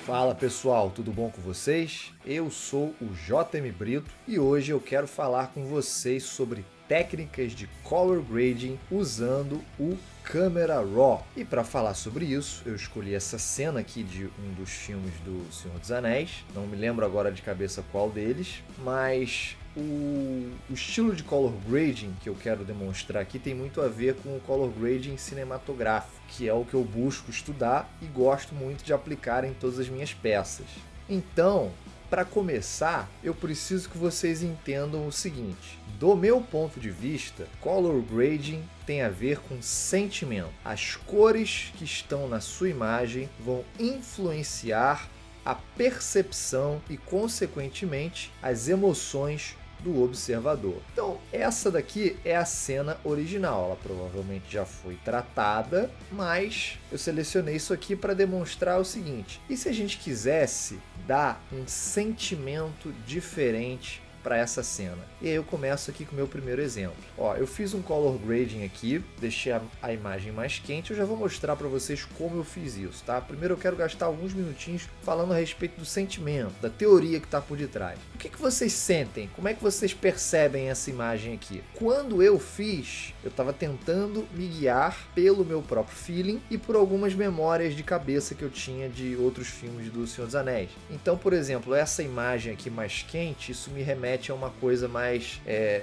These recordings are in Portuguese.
Fala pessoal, tudo bom com vocês? Eu sou o JM Brito e hoje eu quero falar com vocês sobre técnicas de color grading usando o Camera Raw. E para falar sobre isso, eu escolhi essa cena aqui de um dos filmes do Senhor dos Anéis. Não me lembro agora de cabeça qual deles, mas o estilo de color grading que eu quero demonstrar aqui tem muito a ver com o color grading cinematográfico, que é o que eu busco estudar e gosto muito de aplicar em todas as minhas peças. Então, para começar, eu preciso que vocês entendam o seguinte: do meu ponto de vista, color grading tem a ver com sentimento. As cores que estão na sua imagem vão influenciar a percepção e, consequentemente, as emoções do observador. Então, essa daqui é a cena original. Ela provavelmente já foi tratada, mas eu selecionei isso aqui para demonstrar o seguinte: e se a gente quisesse dar um sentimento diferente para essa cena? E aí eu começo aqui com o meu primeiro exemplo. Ó, eu fiz um color grading aqui, deixei a imagem mais quente. Eu já vou mostrar para vocês como eu fiz isso, tá? Primeiro eu quero gastar alguns minutinhos falando a respeito do sentimento, da teoria que está por detrás. O que vocês sentem? Como é que vocês percebem essa imagem aqui? Quando eu fiz, eu estava tentando me guiar pelo meu próprio feeling e por algumas memórias de cabeça que eu tinha de outros filmes do Senhor dos Anéis. Então, por exemplo, essa imagem aqui mais quente, isso me remete a uma coisa mais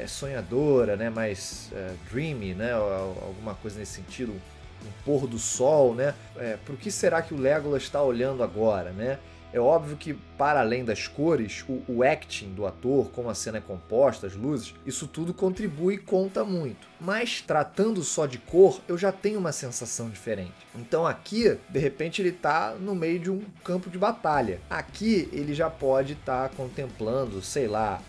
sonhadora, né? Mais dreamy, né? Alguma coisa nesse sentido, um pôr do sol, né? Para o que será que o Legolas está olhando agora, né? É óbvio que, para além das cores, o acting do ator, como a cena é composta, as luzes, isso tudo contribui e conta muito. Mas, tratando só de cor, eu já tenho uma sensação diferente. Então aqui, de repente, ele está no meio de um campo de batalha. Aqui, ele já pode estar contemplando, sei lá,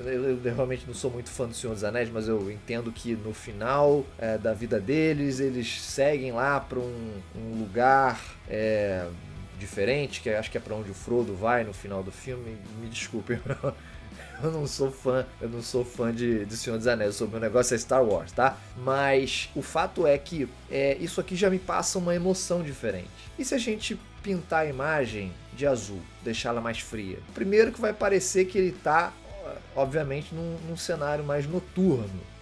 eu realmente não sou muito fã do Senhor dos Anéis, mas eu entendo que no final da vida deles, eles seguem lá para um lugar diferente, que acho que é para onde o Frodo vai no final do filme. Me desculpe, eu não sou fã de Senhor dos Anéis, o meu negócio é Star Wars, tá? Mas o fato é que isso aqui já me passa uma emoção diferente. E se a gente pintar a imagem de azul, deixá-la mais fria? Primeiro que vai parecer que ele tá, obviamente, num cenário mais noturno.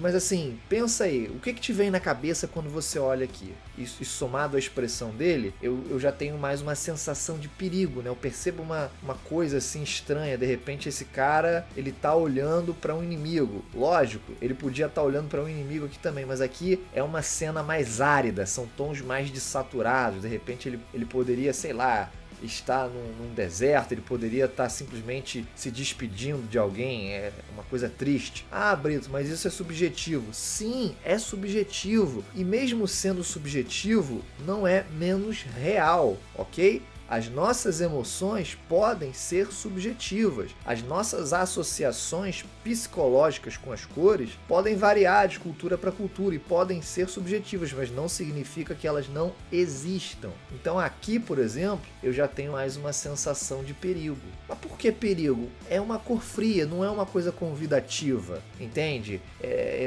Mas assim, pensa aí, o que te vem na cabeça quando você olha aqui? Isso somado à expressão dele, eu já tenho mais uma sensação de perigo, né? Eu percebo uma coisa assim estranha. De repente esse cara, ele tá olhando para um inimigo. Lógico, ele podia estar olhando para um inimigo aqui também, mas aqui é uma cena mais árida, são tons mais desaturados. De repente ele poderia, sei lá, está num deserto, ele poderia estar simplesmente se despedindo de alguém, é uma coisa triste. Ah, Brito, mas isso é subjetivo. Sim, é subjetivo. E mesmo sendo subjetivo, não é menos real, ok? As nossas emoções podem ser subjetivas. As nossas associações psicológicas com as cores podem variar de cultura para cultura e podem ser subjetivas, mas não significa que elas não existam. Então aqui, por exemplo, eu já tenho mais uma sensação de perigo. Mas por que perigo? É uma cor fria, não é uma coisa convidativa, entende?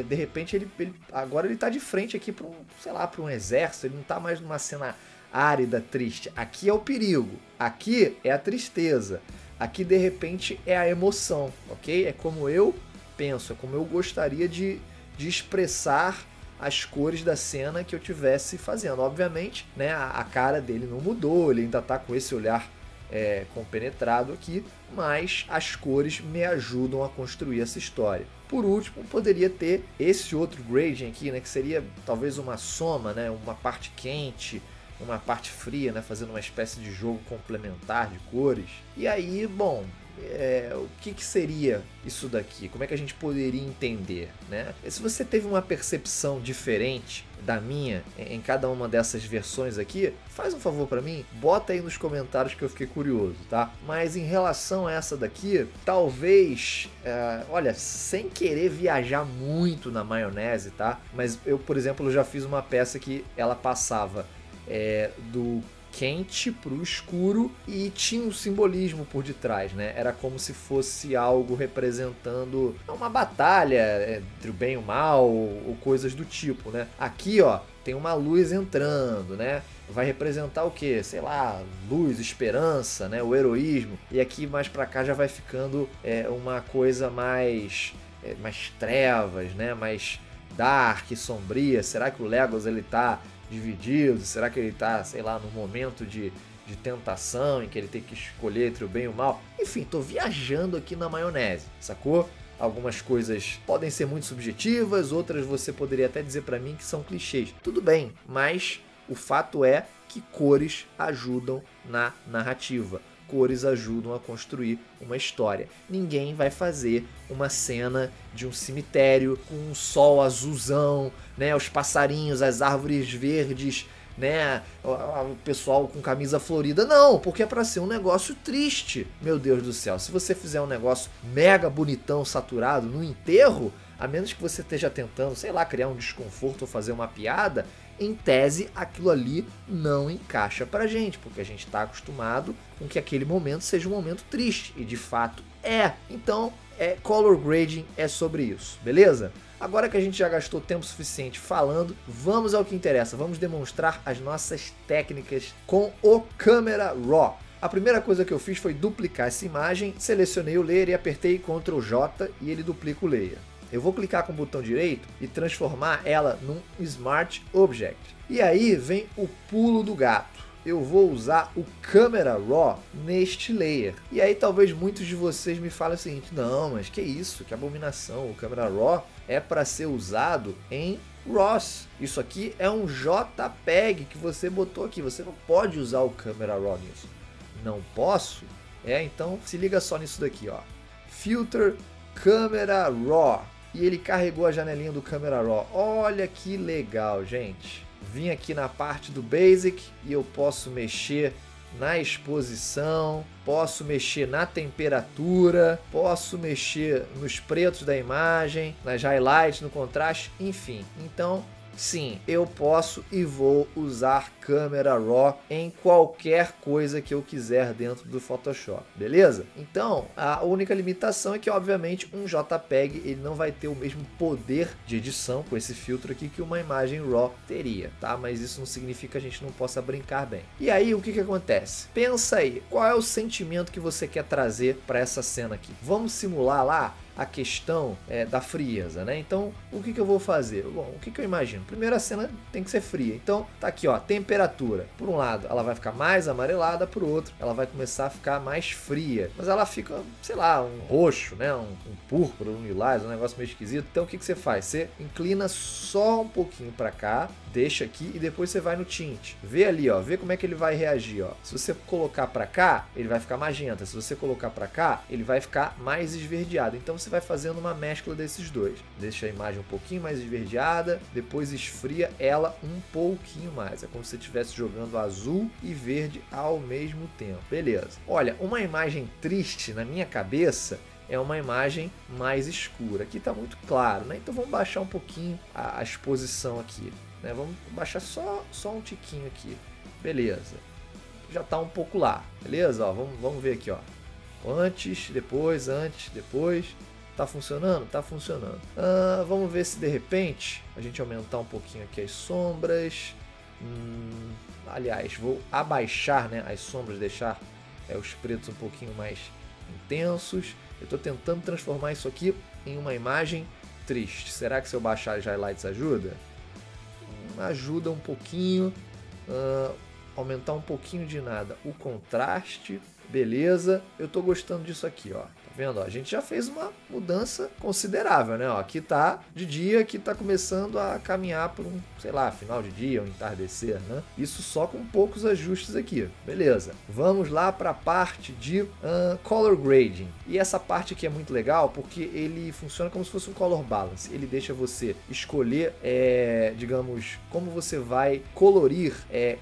De repente agora ele está de frente aqui para um exército, ele não está mais numa cena árida, triste. Aqui é o perigo, aqui é a tristeza, aqui de repente é a emoção, ok? É como eu penso, é como eu gostaria de expressar as cores da cena que eu tivesse fazendo. Obviamente, né, a cara dele não mudou, ele ainda está com esse olhar compenetrado aqui, mas as cores me ajudam a construir essa história. Por último, poderia ter esse outro grading aqui, né, que seria talvez uma soma, né, uma parte quente, uma parte fria, né, fazendo uma espécie de jogo complementar de cores. E aí, bom, o que seria isso daqui? Como é que a gente poderia entender, né? Se você teve uma percepção diferente da minha em cada uma dessas versões aqui, faz um favor para mim, bota aí nos comentários que eu fiquei curioso, tá? Mas em relação a essa daqui, talvez, olha, sem querer viajar muito na maionese, tá? Mas eu, por exemplo, já fiz uma peça que ela passava do quente pro escuro e tinha um simbolismo por detrás, né? Era como se fosse algo representando uma batalha entre o bem e o mal ou coisas do tipo, né? Aqui, ó, tem uma luz entrando, né? Vai representar o quê? Sei lá, luz, esperança, né? O heroísmo. E aqui mais pra cá já vai ficando uma coisa mais trevas, né? Mais dark, sombria. Será que o Legolas ele tá dividido? Será que ele tá, sei lá, num momento de tentação em que ele tem que escolher entre o bem e o mal? Enfim, tô viajando aqui na maionese, sacou? Algumas coisas podem ser muito subjetivas, outras você poderia até dizer pra mim que são clichês. Tudo bem, mas o fato é que cores ajudam na narrativa. Cores ajudam a construir uma história. Ninguém vai fazer uma cena de um cemitério com um sol azulzão, né, os passarinhos, as árvores verdes, né, o pessoal com camisa florida. Não, porque é para ser um negócio triste. Meu Deus do céu, se você fizer um negócio mega bonitão, saturado no enterro, a menos que você esteja tentando, sei lá, criar um desconforto ou fazer uma piada, em tese aquilo ali não encaixa pra gente, porque a gente está acostumado com que aquele momento seja um momento triste, e de fato é. Então, color grading é sobre isso, beleza? Agora que a gente já gastou tempo suficiente falando, vamos ao que interessa. Vamos demonstrar as nossas técnicas com o Camera Raw. A primeira coisa que eu fiz foi duplicar essa imagem, selecionei o layer e apertei Ctrl J e ele duplica o layer. Eu vou clicar com o botão direito e transformar ela num Smart Object. E aí vem o pulo do gato. Eu vou usar o Camera Raw neste layer. E aí talvez muitos de vocês me falem o seguinte: não, mas que isso, que abominação, o Camera Raw é para ser usado em RAWs. Isso aqui é um JPEG que você botou aqui, você não pode usar o Camera Raw nisso. Não posso? Então se liga só nisso daqui, ó. Filter Camera Raw. E ele carregou a janelinha do Camera Raw. Olha que legal, gente. Vim aqui na parte do Basic e eu posso mexer na exposição, posso mexer na temperatura, posso mexer nos pretos da imagem, nas highlights, no contraste, enfim. Então, sim, eu posso e vou usar Camera Raw em qualquer coisa que eu quiser dentro do Photoshop, beleza? Então, a única limitação é que, obviamente, um JPEG ele não vai ter o mesmo poder de edição com esse filtro aqui que uma imagem RAW teria, tá? Mas isso não significa que a gente não possa brincar bem. E aí, o que acontece? Pensa aí, qual é o sentimento que você quer trazer para essa cena aqui? Vamos simular lá a questão da frieza, né? Então, o que eu vou fazer? Bom, o que eu imagino? Primeiro, a cena tem que ser fria. Então, tá aqui, ó, temperatura. Por um lado, ela vai ficar mais amarelada, por outro, ela vai começar a ficar mais fria. Mas ela fica, sei lá, um roxo, né? Um púrpura, um lilás, um negócio meio esquisito. Então, o que você faz? Você inclina só um pouquinho para cá, deixa aqui e depois você vai no tint. Vê ali, ó, vê como é que ele vai reagir, ó. Se você colocar para cá, ele vai ficar magenta. Se você colocar para cá, ele vai ficar mais esverdeado. Então, você vai fazendo uma mescla desses dois. Deixa a imagem um pouquinho mais esverdeada, depois esfria ela um pouquinho mais. É como se você estivesse jogando azul e verde ao mesmo tempo. Beleza. Olha, uma imagem triste na minha cabeça é uma imagem mais escura. Aqui está muito claro, né? Então vamos baixar um pouquinho a exposição aqui, né? Vamos baixar só um tiquinho aqui. Beleza. Já está um pouco lá, beleza? Ó, vamos ver aqui, ó. Antes, depois. Tá funcionando? Tá funcionando. Vamos ver se de repente a gente aumentar um pouquinho aqui as sombras. Aliás, vou abaixar, né, as sombras, deixar os pretos um pouquinho mais intensos. Eu estou tentando transformar isso aqui em uma imagem triste. Será que se eu baixar as highlights ajuda? Ajuda um pouquinho. Aumentar um pouquinho de nada o contraste. Beleza, eu tô gostando disso aqui, ó. Tá vendo? Ó, a gente já fez uma mudança considerável, né? Ó, aqui tá de dia, aqui tá começando a caminhar por um, sei lá, final de dia, um entardecer, né? Isso só com poucos ajustes aqui. Beleza. Vamos lá para a parte de color grading. E essa parte aqui é muito legal porque ele funciona como se fosse um color balance. Ele deixa você escolher, digamos, como você vai colorir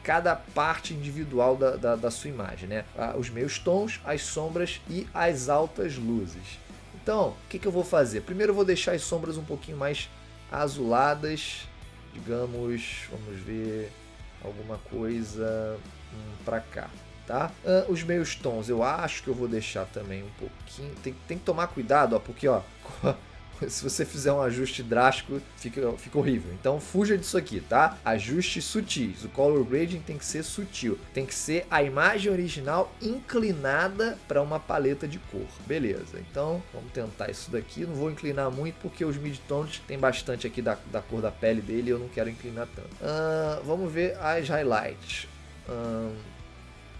cada parte individual da sua imagem, né? Os meios tons, as sombras e as altas luzes. Então, o que eu vou fazer? Primeiro eu vou deixar as sombras um pouquinho mais azuladas, digamos, vamos ver alguma coisa para cá, tá? Os meios tons eu acho que eu vou deixar também um pouquinho, tem que tomar cuidado, ó, porque ó, se você fizer um ajuste drástico, fica horrível. Então fuja disso aqui, tá? Ajustes sutis. O color grading tem que ser sutil. Tem que ser a imagem original inclinada para uma paleta de cor. Beleza, então vamos tentar isso daqui. Não vou inclinar muito porque os midtones tem bastante aqui da cor da pele dele e eu não quero inclinar tanto. Vamos ver as highlights.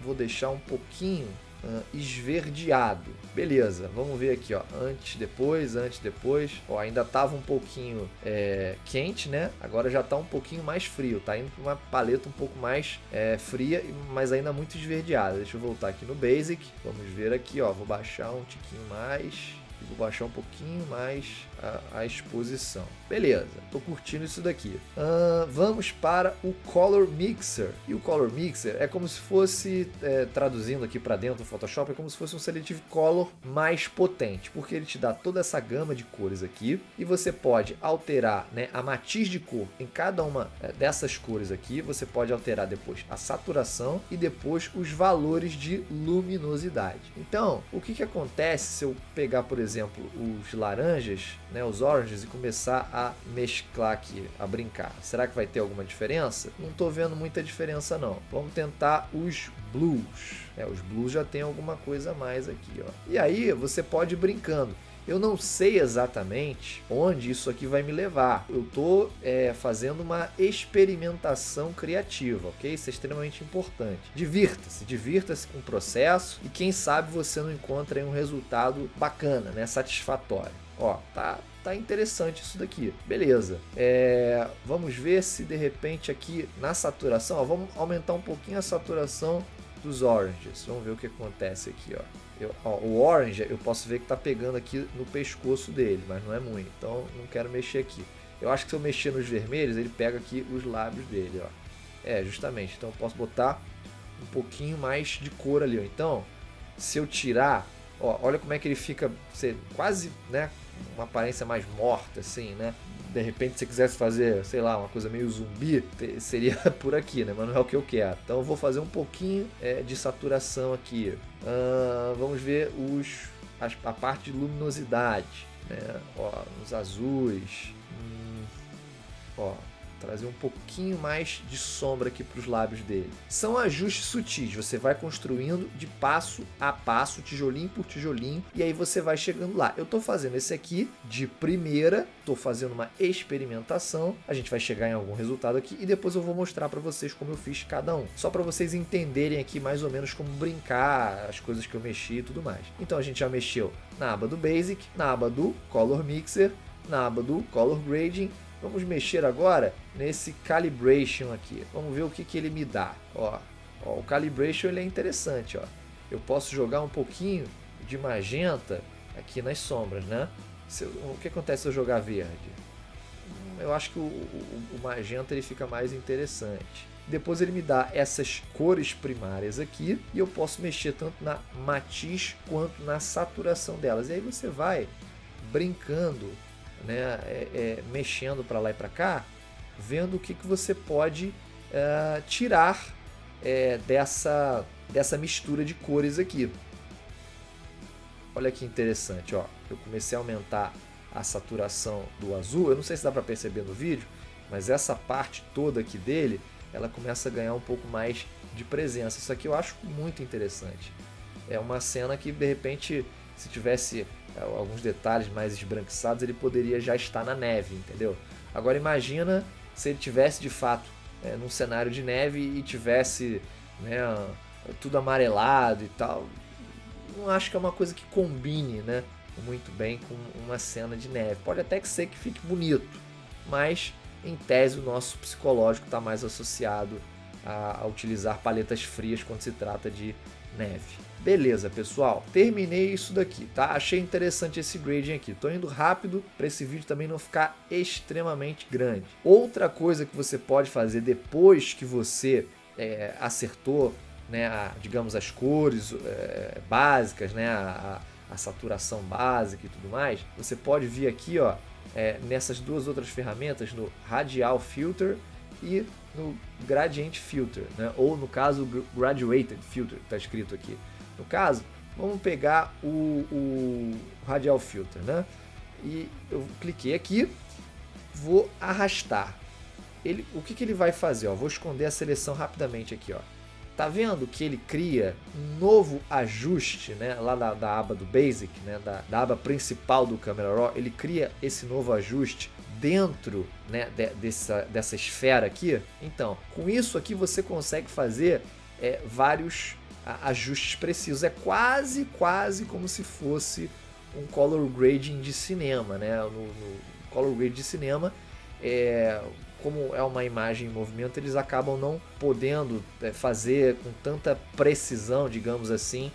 Vou deixar um pouquinho esverdeado. Beleza, vamos ver aqui, ó, antes, depois, ó, ainda tava um pouquinho quente, né? Agora já tá um pouquinho mais frio, tá indo para uma paleta um pouco mais fria, mas ainda muito esverdeada. Deixa eu voltar aqui no Basic, vamos ver aqui, ó, vou baixar um tiquinho mais e vou baixar um pouquinho mais a exposição. Beleza, tô curtindo isso daqui. Vamos para o Color Mixer. E o Color Mixer é como se fosse, traduzindo aqui para dentro do Photoshop, é como se fosse um Selective Color mais potente, porque ele te dá toda essa gama de cores aqui e você pode alterar, né, a matiz de cor em cada uma dessas cores aqui. Você pode alterar depois a saturação e depois os valores de luminosidade. Então, o que acontece se eu pegar, por exemplo, os laranjas, né, os oranges, e começar a mesclar aqui, a brincar? Será que vai ter alguma diferença? Não estou vendo muita diferença não. Vamos tentar os blues. Os blues já tem alguma coisa a mais aqui, ó. E aí você pode ir brincando. Eu não sei exatamente onde isso aqui vai me levar. Eu estou fazendo uma experimentação criativa, ok? Isso é extremamente importante. Divirta-se com o processo e quem sabe você não encontra aí um resultado bacana, né? Satisfatório. Ó, tá interessante isso daqui. Beleza. Vamos ver se de repente aqui na saturação, ó, vamos aumentar um pouquinho a saturação dos oranges. Vamos ver o que acontece aqui, ó. O orange eu posso ver que tá pegando aqui no pescoço dele, mas não é muito, então não quero mexer aqui. Eu acho que se eu mexer nos vermelhos, ele pega aqui os lábios dele, ó. Justamente, então eu posso botar um pouquinho mais de cor ali, ó. Então, se eu tirar, ó, olha como é que ele fica, quase, né, uma aparência mais morta, assim, né? De repente, se você quisesse fazer, sei lá, uma coisa meio zumbi, seria por aqui, né? Mas não é o que eu quero. Então eu vou fazer um pouquinho de saturação aqui. Vamos ver a parte de luminosidade, né? Ó, nos azuis. Ó, trazer um pouquinho mais de sombra aqui para os lábios dele. São ajustes sutis, você vai construindo de passo a passo, tijolinho por tijolinho, e aí você vai chegando lá. Eu estou fazendo esse aqui de primeira, estou fazendo uma experimentação, a gente vai chegar em algum resultado aqui e depois eu vou mostrar para vocês como eu fiz cada um, só para vocês entenderem aqui mais ou menos como brincar, as coisas que eu mexi e tudo mais. Então a gente já mexeu na aba do Basic, na aba do Color Mixer, na aba do Color Grading. Vamos mexer agora nesse Calibration aqui. Vamos ver o que ele me dá. Ó, o Calibration ele é interessante. Ó. Eu posso jogar um pouquinho de magenta aqui nas sombras, né? O que acontece se eu jogar verde? Eu acho que o magenta ele fica mais interessante. Depois ele me dá essas cores primárias aqui e eu posso mexer tanto na matiz quanto na saturação delas. E aí você vai brincando, né, mexendo para lá e para cá, vendo o que você pode tirar dessa mistura de cores aqui. Olha que interessante, ó. Eu comecei a aumentar a saturação do azul. Eu não sei se dá para perceber no vídeo, mas essa parte toda aqui dele, ela começa a ganhar um pouco mais de presença. Isso aqui eu acho muito interessante. É uma cena que, de repente, se tivesse alguns detalhes mais esbranquiçados, ele poderia já estar na neve, entendeu? Agora imagina se ele tivesse de fato num cenário de neve e tivesse, né, tudo amarelado e tal. Não acho que é uma coisa que combine, né, muito bem com uma cena de neve. Pode até que ser que fique bonito, mas em tese o nosso psicológico está mais associado a utilizar paletas frias quando se trata de neve. Beleza, pessoal, terminei isso daqui, tá? Achei interessante esse grading aqui. Tô indo rápido para esse vídeo também não ficar extremamente grande. Outra coisa que você pode fazer depois que você acertou, né, digamos, as cores básicas, né, a saturação básica e tudo mais, você pode vir aqui, ó, nessas duas outras ferramentas, no Radial Filter e no Gradient Filter, né, ou no caso Graduated Filter, está escrito aqui. No caso, vamos pegar o Radial Filter, né? e eu cliquei aqui, vou arrastar. O que ele vai fazer? Ó, vou esconder a seleção rapidamente aqui. Ó. Tá vendo que ele cria um novo ajuste, né, lá da aba do Basic, né, da aba principal do Camera Raw? Ele cria esse novo ajuste dentro, né, dessa esfera aqui. Então, com isso aqui você consegue fazer vários ajustes precisos. É quase como se fosse um color grading de cinema, né? No color grading de cinema, como é uma imagem em movimento, eles acabam não podendo fazer com tanta precisão, digamos assim,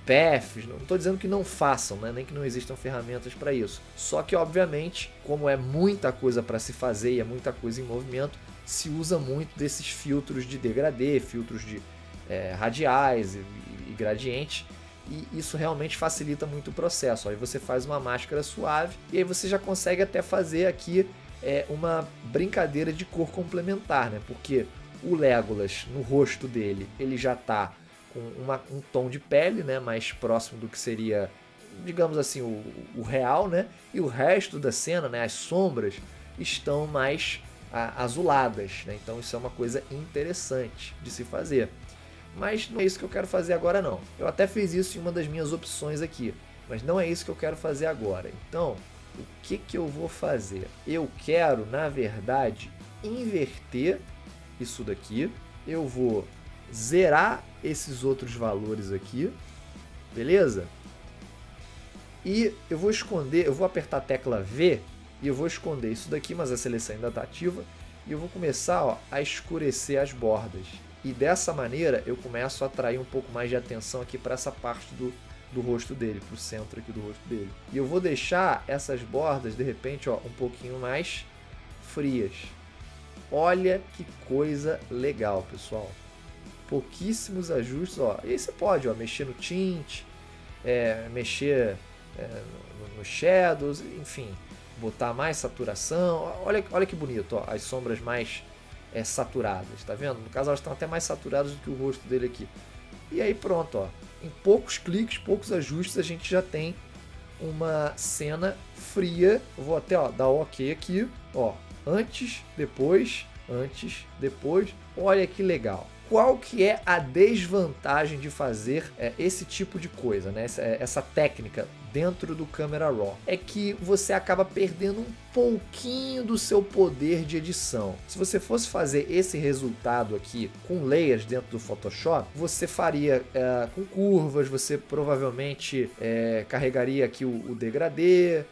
paths. Não estou dizendo que não façam, né? Nem que não existam ferramentas para isso. Só que, obviamente, como é muita coisa para se fazer e é muita coisa em movimento, se usa muito desses filtros de degradê, filtros de radiais e gradientes, e isso realmente facilita muito o processo. Aí você faz uma máscara suave e aí você já consegue até fazer aqui uma brincadeira de cor complementar, né? Porque o Legolas, no rosto dele, ele já está com um tom de pele, né, mais próximo do que seria, digamos assim, o real, né? E o resto da cena, né, as sombras, estão mais azuladas, né? Então isso é uma coisa interessante de se fazer. Mas não é isso que eu quero fazer agora não. Eu até fiz isso em uma das minhas opções aqui, mas não é isso que eu quero fazer agora. Então, o que eu vou fazer? Eu quero, na verdade, inverter isso daqui. Eu vou zerar esses outros valores aqui, beleza? E eu vou esconder, eu vou apertar a tecla V e eu vou esconder isso daqui, mas a seleção ainda está ativa. E eu vou começar, ó, a escurecer as bordas. E dessa maneira eu começo a atrair um pouco mais de atenção aqui para essa parte do rosto dele, para o centro aqui do rosto dele. E eu vou deixar essas bordas, de repente, ó, um pouquinho mais frias. Olha que coisa legal, pessoal. Pouquíssimos ajustes, ó. E aí você pode, ó, mexer no tint, mexer no shadows, enfim, botar mais saturação. Olha que bonito, ó, as sombras mais saturadas, tá vendo? No caso elas estão até mais saturadas do que o rosto dele aqui. E aí pronto, ó. Em poucos cliques, poucos ajustes, a gente já tem uma cena fria. Eu vou até, ó, dar OK aqui, ó. Antes, depois. Olha que legal. Qual que é a desvantagem de fazer esse tipo de coisa, né? Essa técnica dentro do Camera Raw? É que você acaba perdendo um pouquinho do seu poder de edição. Se você fosse fazer esse resultado aqui com layers dentro do Photoshop, você faria com curvas, você provavelmente carregaria aqui o degradê,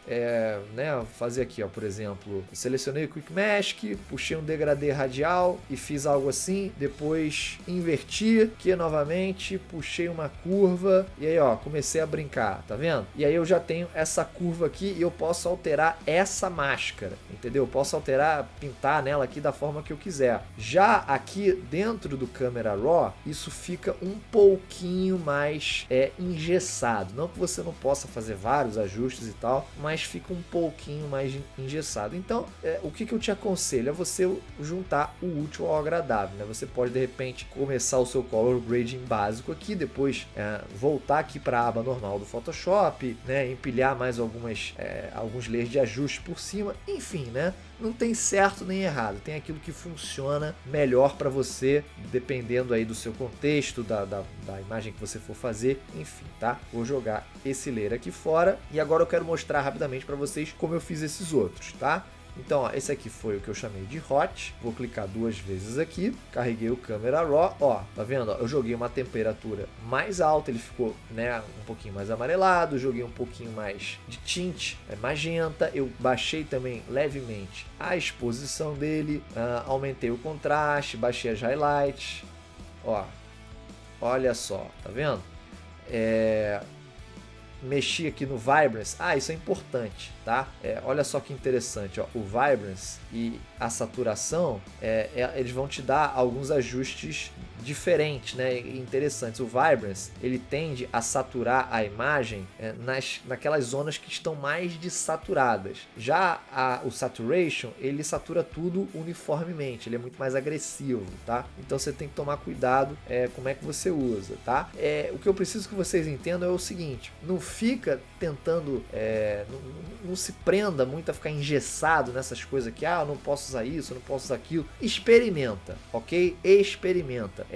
né? Fazer aqui, ó, por exemplo, selecionei o Quick Mask, puxei um degradê radial e fiz algo assim, depois inverti aqui novamente, puxei uma curva e aí, ó, comecei a brincar, tá vendo? E aí eu já tenho essa curva aqui e eu posso alterar essa máscara, entendeu? Eu posso alterar, pintar nela aqui da forma que eu quiser. Já aqui dentro do Camera Raw, isso fica um pouquinho mais engessado. Não que você não possa fazer vários ajustes e tal, mas fica um pouquinho mais engessado. Então, o que eu te aconselho é você juntar o útil ao agradável, né? Você pode, de repente, começar o seu color grading básico aqui, depois voltar aqui para a aba normal do Photoshop, né? Empilhar mais alguns layers de ajuste por cima, enfim, né? Não tem certo nem errado, tem aquilo que funciona melhor para você, dependendo aí do seu contexto, da imagem que você for fazer, enfim, tá? Vou jogar esse layer aqui fora e agora eu quero mostrar rapidamente para vocês como eu fiz esses outros, tá? Então, ó, esse aqui foi o que eu chamei de Hot. Vou clicar duas vezes aqui, carreguei o Camera Raw, ó, tá vendo? Ó, eu joguei uma temperatura mais alta, ele ficou, né, um pouquinho mais amarelado, joguei um pouquinho mais de tint, magenta, eu baixei também levemente a exposição dele, aumentei o contraste, baixei as highlights, ó, olha só, tá vendo? Mexi aqui no Vibrance. Isso é importante, tá? Olha só que interessante, ó. O Vibrance e a saturação, eles vão te dar alguns ajustes diferentes, né, interessantes. O Vibrance, ele tende a saturar a imagem naquelas zonas que estão mais desaturadas. Já o Saturation, ele satura tudo uniformemente, ele é muito mais agressivo, tá? Então você tem que tomar cuidado como é que você usa, tá? O que eu preciso que vocês entendam é o seguinte, não fica tentando, não se prenda muito a ficar engessado nessas coisas aqui, eu não posso usar isso, eu não posso usar aquilo. Experimenta, ok? Experimenta.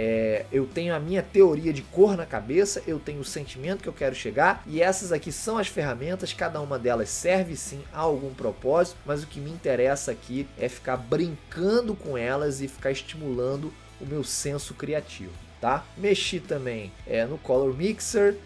Eu tenho a minha teoria de cor na cabeça, eu tenho o sentimento que eu quero chegar, e essas aqui são as ferramentas, cada uma delas serve sim a algum propósito, mas o que me interessa aqui é ficar brincando com elas e ficar estimulando o meu senso criativo. Tá? Mexi também no Color Mixer,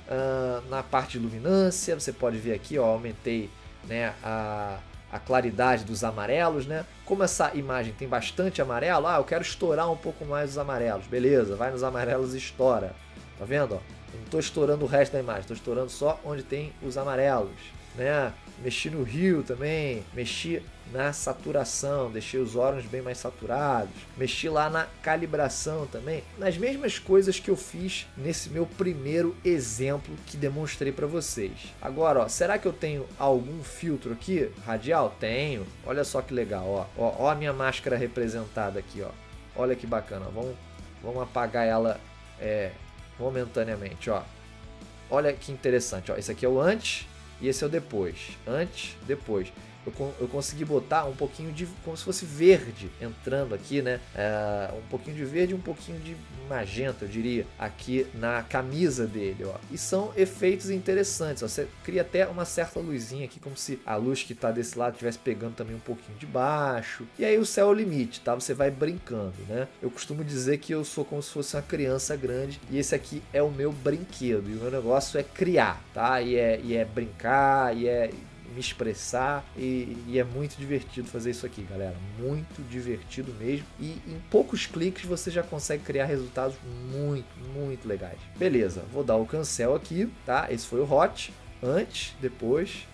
na parte de luminância, você pode ver aqui, ó, aumentei, né, a claridade dos amarelos, né? Como essa imagem tem bastante amarelo, eu quero estourar um pouco mais os amarelos, beleza, vai nos amarelos e estoura, tá vendo? Ó? Eu não estou estourando o resto da imagem, estou estourando só onde tem os amarelos, né? Mexi no Hue também, mexi na saturação, deixei os órgãos bem mais saturados, mexi lá na calibração também, nas mesmas coisas que eu fiz nesse meu primeiro exemplo que demonstrei para vocês. Agora, ó, será que eu tenho algum filtro aqui radial? Tenho, olha só que legal, ó a minha máscara representada aqui, ó, olha que bacana, vamos apagar ela momentaneamente, ó, olha que interessante, ó, esse aqui é o antes e esse é o depois, antes, depois. Eu consegui botar um pouquinho de, como se fosse verde entrando aqui, né? Um pouquinho de verde e um pouquinho de magenta, eu diria, aqui na camisa dele, ó. E são efeitos interessantes, ó. Você cria até uma certa luzinha aqui, como se a luz que está desse lado estivesse pegando também um pouquinho de baixo. E aí o céu é o limite, tá? Você vai brincando, né? Eu costumo dizer que eu sou como se fosse uma criança grande e esse aqui é o meu brinquedo. E o meu negócio é criar, tá? E é brincar, e é me expressar e é muito divertido fazer isso aqui, galera, muito divertido mesmo, e em poucos cliques você já consegue criar resultados muito legais. Beleza, vou dar o cancel aqui, tá? Esse foi o hot, antes, depois,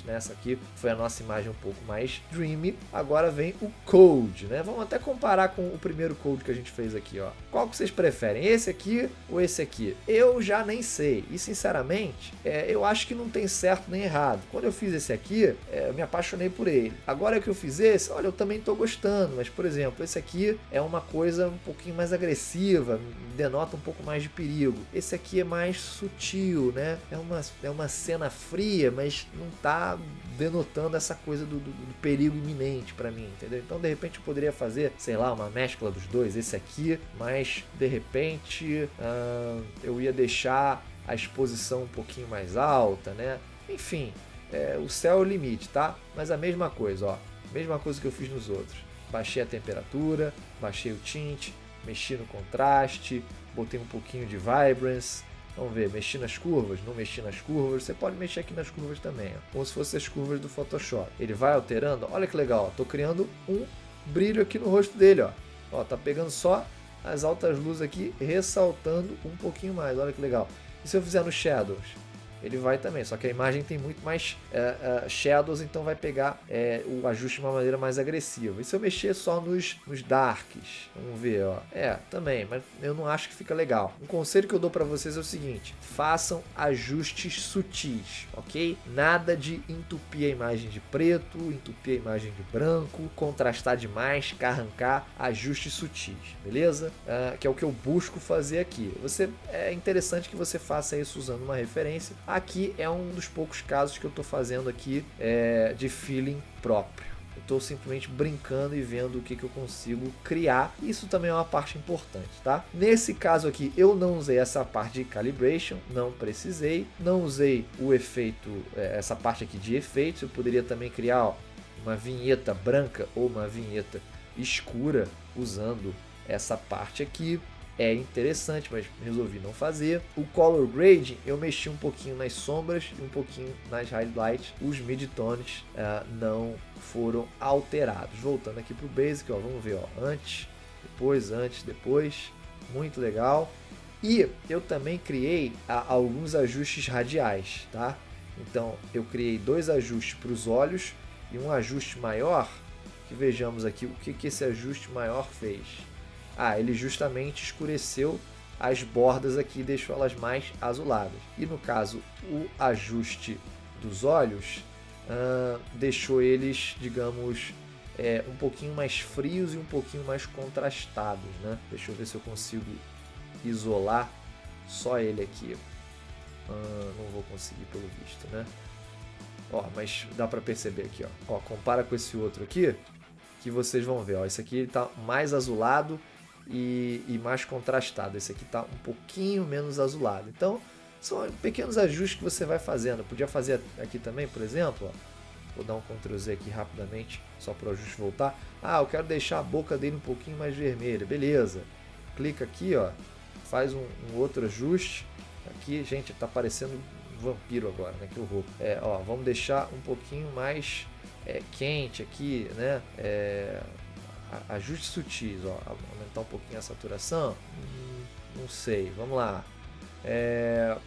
né? Essa aqui foi a nossa imagem um pouco mais dreamy. Agora vem o code, né? Vamos até comparar com o primeiro code que a gente fez aqui, ó. Qual que vocês preferem? Esse aqui ou esse aqui? Eu já nem sei. E sinceramente, eu acho que não tem certo nem errado. Quando eu fiz esse aqui, eu me apaixonei por ele. Agora que eu fiz esse, olha, eu também tô gostando. Mas, por exemplo, esse aqui é uma coisa um pouquinho mais agressiva, denota um pouco mais de perigo. Esse aqui é mais sutil, né? É uma cena fria, mas não tá denotando essa coisa do perigo iminente para mim, entendeu? Então, de repente, eu poderia fazer, sei lá, uma mescla dos dois, esse aqui, mas, de repente, eu ia deixar a exposição um pouquinho mais alta, né? Enfim, o céu é o limite, tá? Mas a mesma coisa, ó, mesma coisa que eu fiz nos outros. Baixei a temperatura, baixei o tint, mexi no contraste, botei um pouquinho de vibrance. Vamos ver, mexi nas curvas, não mexi nas curvas, você pode mexer aqui nas curvas também, ó, como se fossem as curvas do Photoshop. Ele vai alterando, olha que legal, ó, tô criando um brilho aqui no rosto dele, ó, tá pegando só as altas luzes aqui, ressaltando um pouquinho mais, olha que legal. E se eu fizer no Shadows? Ele vai também, só que a imagem tem muito mais shadows, então vai pegar o ajuste de uma maneira mais agressiva. E se eu mexer só nos darks? Vamos ver, ó. Também, mas eu não acho que fica legal. Um conselho que eu dou para vocês é o seguinte: façam ajustes sutis, ok? Nada de entupir a imagem de preto, entupir a imagem de branco, contrastar demais, carrancar, ajustes sutis, beleza? Que é o que eu busco fazer aqui. É interessante que você faça isso usando uma referência. Aqui é um dos poucos casos que eu estou fazendo aqui de feeling próprio. Eu estou simplesmente brincando e vendo o que eu consigo criar. Isso também é uma parte importante, tá? Nesse caso aqui, eu não usei essa parte de calibration, não precisei. Não usei o efeito, essa parte aqui de efeitos. Eu poderia também criar, ó, uma vinheta branca ou uma vinheta escura usando essa parte aqui. É interessante, mas resolvi não fazer. O Color Grading, eu mexi um pouquinho nas sombras e um pouquinho nas highlights. Os midtones não foram alterados. Voltando aqui para o Basic, ó, vamos ver, ó, antes, depois. Muito legal. E eu também criei alguns ajustes radiais, tá? Então, eu criei 2 ajustes para os olhos e um ajuste maior, que vejamos aqui o que esse ajuste maior fez. Ah, ele justamente escureceu as bordas aqui e deixou elas mais azuladas. E no caso, o ajuste dos olhos deixou eles, digamos, um pouquinho mais frios e um pouquinho mais contrastados, né? Deixa eu ver se eu consigo isolar só ele aqui. Não vou conseguir pelo visto, né? Ó, mas dá para perceber aqui, ó. Compara com esse outro aqui, que vocês vão ver, ó. Esse aqui ele tá mais azulado e mais contrastado. Esse aqui tá um pouquinho menos azulado. Então, são pequenos ajustes que você vai fazendo. Eu podia fazer aqui também, por exemplo, ó. Vou dar um Ctrl Z aqui rapidamente, só para o ajuste voltar. Ah, eu quero deixar a boca dele um pouquinho mais vermelha. Beleza. Clica aqui, ó. Faz um outro ajuste. Aqui, gente, tá parecendo um vampiro agora, né? Que horror. Ó, vamos deixar um pouquinho mais quente aqui, né? Ajustes sutis, ó. Aumentar um pouquinho a saturação. Não sei, vamos lá.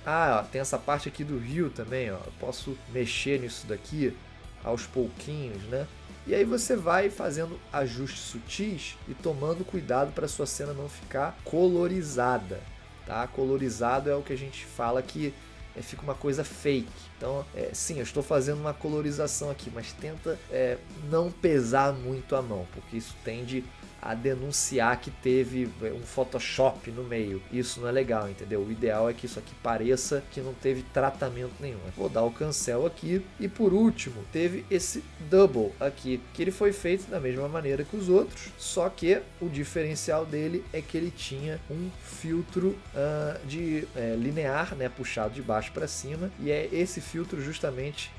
Ó, tem essa parte aqui do rio também, ó. Eu posso mexer nisso daqui aos pouquinhos, né? E aí você vai fazendo ajustes sutis e tomando cuidado para sua cena não ficar colorizada, tá? Colorizado é o que a gente fala que fica uma coisa fake. Então, sim, eu estou fazendo uma colorização aqui, mas tenta não pesar muito a mão, porque isso tende a denunciar que teve um Photoshop no meio. Isso não é legal, entendeu? O ideal é que isso aqui pareça que não teve tratamento nenhum. Vou dar o cancel aqui. E por último, teve esse double aqui, que ele foi feito da mesma maneira que os outros, só que o diferencial dele é que ele tinha um filtro linear, né, puxado de baixo para cima, e é esse filtro justamente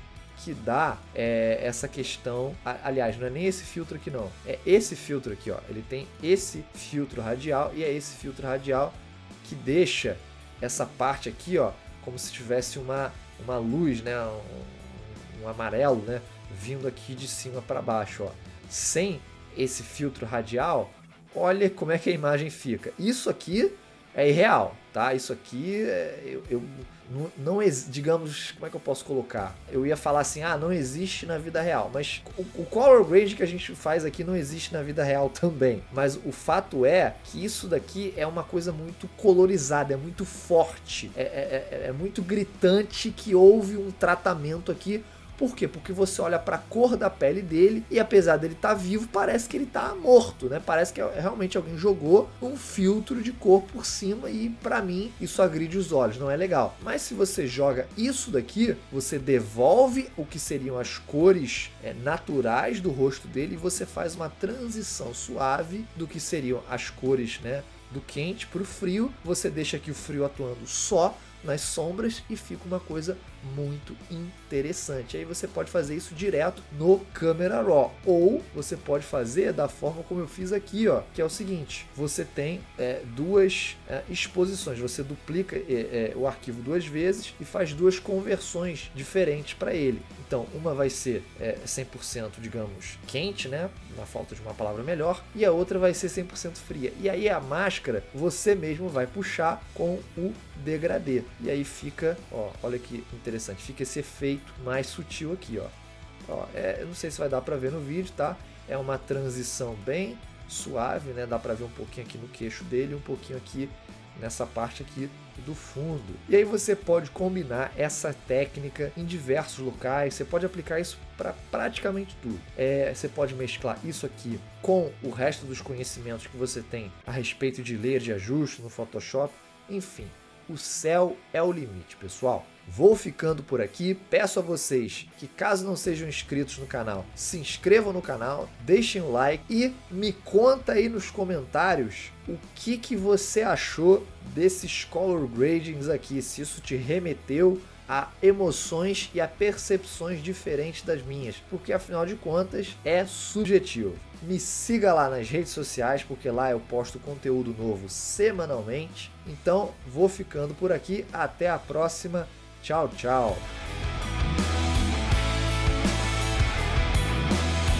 que dá essa questão. Aliás, não é nem esse filtro aqui não, é esse filtro aqui, ó. Ele tem esse filtro radial e é esse filtro radial que deixa essa parte aqui, ó, como se tivesse uma luz, né, um amarelo, né, vindo aqui de cima para baixo, ó. Sem esse filtro radial, olha como é que a imagem fica. Isso aqui é irreal, tá? Isso aqui não digamos, como é que eu posso colocar? Eu ia falar assim, não existe na vida real, mas o color grade que a gente faz aqui não existe na vida real também. Mas o fato é que isso daqui é uma coisa muito colorizada, é muito forte, é muito gritante que houve um tratamento aqui. Por quê? Porque você olha para a cor da pele dele e apesar dele estar vivo, parece que ele está morto, né? Parece que realmente alguém jogou um filtro de cor por cima e para mim isso agride os olhos, não é legal. Mas se você joga isso daqui, você devolve o que seriam as cores naturais do rosto dele e você faz uma transição suave do que seriam as cores, né, do quente para o frio. Você deixa aqui o frio atuando só nas sombras e fica uma coisa muito interessante. Aí você pode fazer isso direto no Camera Raw, ou você pode fazer da forma como eu fiz aqui, ó, que é o seguinte: você tem duas exposições, você duplica o arquivo duas vezes e faz duas conversões diferentes para ele. Então, uma vai ser 100%, digamos, quente, né, na falta de uma palavra melhor, e a outra vai ser 100% fria. E aí a máscara você mesmo vai puxar com o degradê. E aí fica, ó, olha que interessante, fica esse efeito mais sutil aqui, ó. Eu não sei se vai dar para ver no vídeo, tá? É uma transição bem suave, né? Dá para ver um pouquinho aqui no queixo dele, um pouquinho aqui nessa parte aqui do fundo. E aí você pode combinar essa técnica em diversos locais, você pode aplicar isso para praticamente tudo. Você pode mesclar isso aqui com o resto dos conhecimentos que você tem a respeito de layer de ajuste no Photoshop, enfim. O céu é o limite, pessoal. Vou ficando por aqui. Peço a vocês que, caso não sejam inscritos no canal, se inscrevam no canal, deixem o like e me conta aí nos comentários o que você achou desses color gradings aqui, se isso te remeteu a emoções e a percepções diferentes das minhas, porque afinal de contas é subjetivo. Me siga lá nas redes sociais, porque lá eu posto conteúdo novo semanalmente. Então vou ficando por aqui, até a próxima. Tchau, tchau!